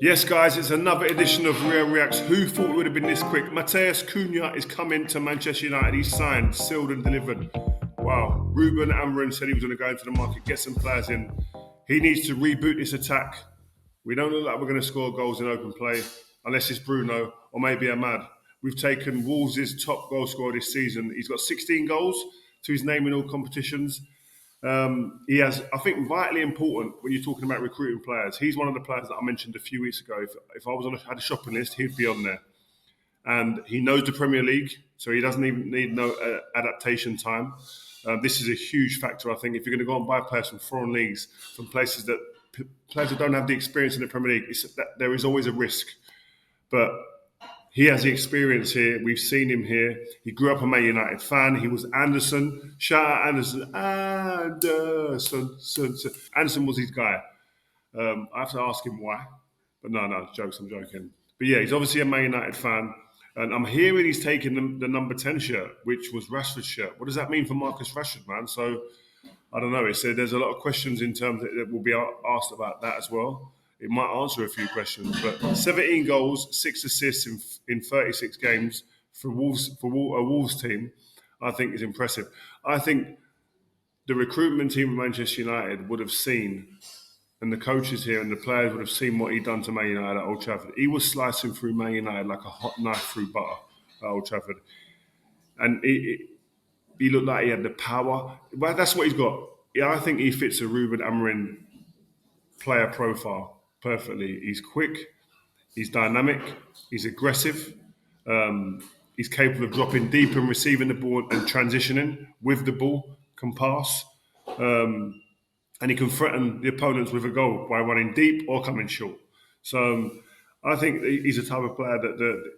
Yes, guys, it's another edition of Rio Reacts. Who thought it would have been this quick? Matheus Cunha is coming to Manchester United. He's signed, sealed and delivered. Wow. Ruben Amorim said he was going to go into the market, get some players in. He needs to reboot this attack. We don't look like we're going to score goals in open play, unless it's Bruno or maybe Ahmad. We've taken Wolves' top goal scorer this season. He's got 16 goals to his name in all competitions. He has, I think, vitally important when you're talking about recruiting players. He's one of the players that I mentioned a few weeks ago. If I had a shopping list, he'd be on there. And he knows the Premier League, so he doesn't even need no adaptation time. This is a huge factor, I think. If you're going to go and buy players from foreign leagues, from places that players that don't have the experience in the Premier League, there is always a risk. But he has the experience here. We've seen him here. He grew up a Man United fan. He was Anderson. Shout out Anderson. Anderson was his guy. I have to ask him why. But no, jokes, I'm joking. But yeah, he's obviously a Man United fan. And I'm hearing he's taking the number 10 shirt, which was Rashford's shirt. What does that mean for Marcus Rashford, man? So, I don't know. It said there's a lot of questions in terms that will be asked about that as well. It might answer a few questions, but 17 goals, 6 assists in 36 games for a Wolves team, I think is impressive. I think the recruitment team of Manchester United would have seen, and the coaches here and the players would have seen what he'd done to Man United at Old Trafford. He was slicing through Man United like a hot knife through butter at Old Trafford. And he looked like he had the power. Well, that's what he's got. Yeah, I think he fits a Ruben Amorim player profile perfectly. He's quick, he's dynamic, he's aggressive, he's capable of dropping deep and receiving the ball and transitioning with the ball, can pass, and he can threaten the opponents with a goal by running deep or coming short. So I think he's a type of player that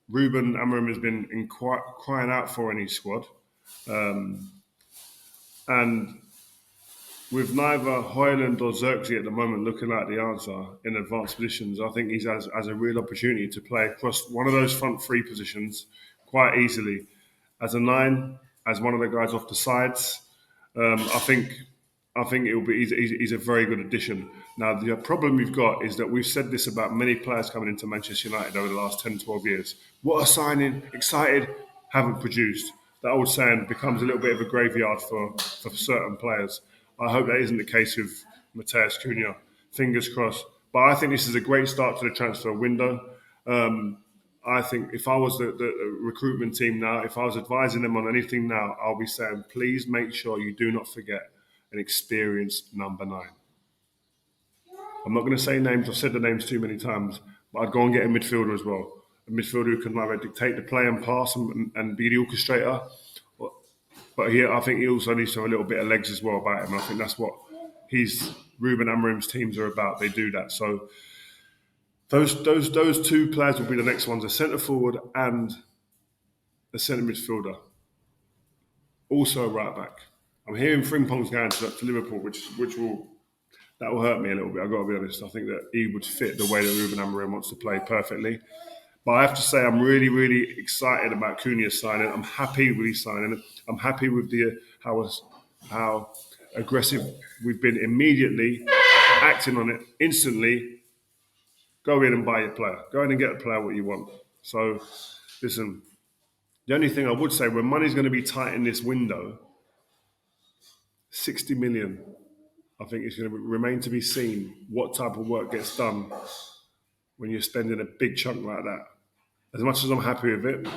Ruben Amorim has been crying out for in his squad. And with neither Hoyland or Xerxes at the moment looking like the answer in advanced positions, I think he has a real opportunity to play across one of those front three positions quite easily. As a 9, as one of the guys off the sides, I think it'll be. He's a very good addition. Now the problem we've got is that we've said this about many players coming into Manchester United over the last 10, 12 years. What a signing! Excited, haven't produced. That old saying becomes a little bit of a graveyard for certain players. I hope that isn't the case with Matheus Cunha. Fingers crossed. But I think this is a great start to the transfer window. I think if I was the recruitment team now, if I was advising them on anything now, I'll be saying, please make sure you do not forget an experienced number 9. I'm not going to say names. I've said the names too many times, but I'd go and get a midfielder as well. A midfielder who can either dictate the play and pass and be the orchestrator. But here, I think he also needs to have a little bit of legs as well about him. I think that's what Ruben Amorim's teams are about. They do that. So those 2 players will be the next ones: a centre forward and a centre midfielder. Also a right back. I'm hearing Frimpong's going to Liverpool, which will hurt me a little bit. I've got to be honest. I think that he would fit the way that Ruben Amorim wants to play perfectly. But I have to say, I'm really, really excited about Cunha's signing. I'm happy with his signing. I'm happy with how aggressive we've been immediately, acting on it instantly. Go in and buy your player. Go in and get a player what you want. So, listen, the only thing I would say, when money's going to be tight in this window, 60 million, I think it's going to remain to be seen what type of work gets done when you're spending a big chunk like that. As much as I'm happy with it,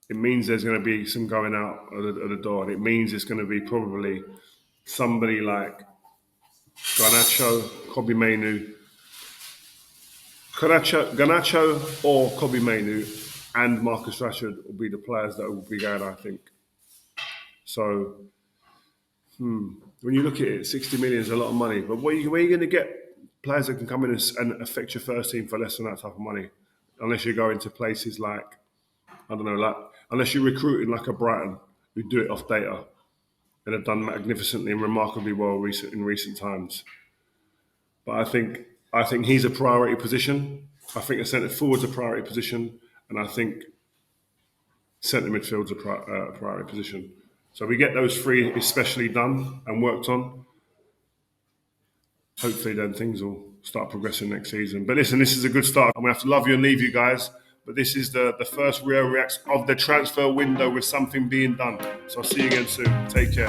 it means there's going to be some going out of the door. And it means it's going to be probably somebody like Garnacho, Garnacho or Kobe Mainu and Marcus Rashford will be the players that will be going, I think. So, when you look at it, 60 million is a lot of money. But where are you going to get players that can come in and affect your first team for less than that type of money? Unless you go into places like, I don't know, unless you're recruiting like a Brighton who do it off data and have done magnificently and remarkably well in recent times. But I think he's a priority position. I think a centre forward's a priority position, and I think centre midfield's a priority position. So we get those 3 especially done and worked on. hopefully then things will start progressing next season. But listen, this is a good start. I'm going to have to love you and leave you guys. But this is the first Rio Reacts of the transfer window with something being done. So I'll see you again soon. Take care.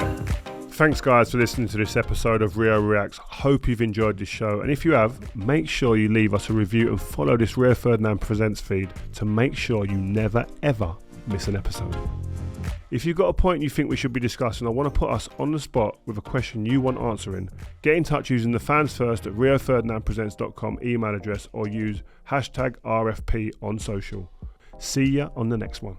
Thanks, guys, for listening to this episode of Rio Reacts. Hope you've enjoyed this show. And if you have, make sure you leave us a review and follow this Rio Ferdinand Presents feed to make sure you never, ever miss an episode. If you've got a point you think we should be discussing or want to put us on the spot with a question you want answering, get in touch using the fansfirst at rioferdinandpresents.com email address or use #RFP on social. See ya on the next one.